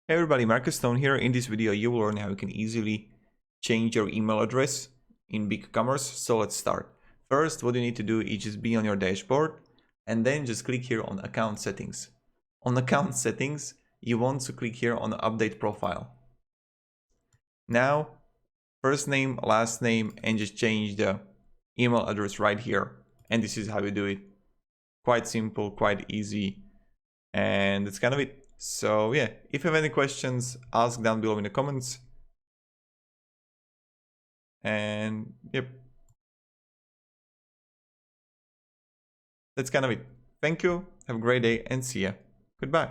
Hey everybody, Marcus Stone here. In this video, you will learn how you can easily change your email address in BigCommerce. So let's start. First, what you need to do is just be on your dashboard and then just click here on account settings. On account settings, you want to click here on update profile. Now, first name, last name, and just change the email address right here. And this is how you do it. Quite simple, quite easy. And that's kind of it. So yeah, if you have any questions, ask down below in the comments. And yep, that's kind of it. Thank you, have a great day, and see ya. Goodbye.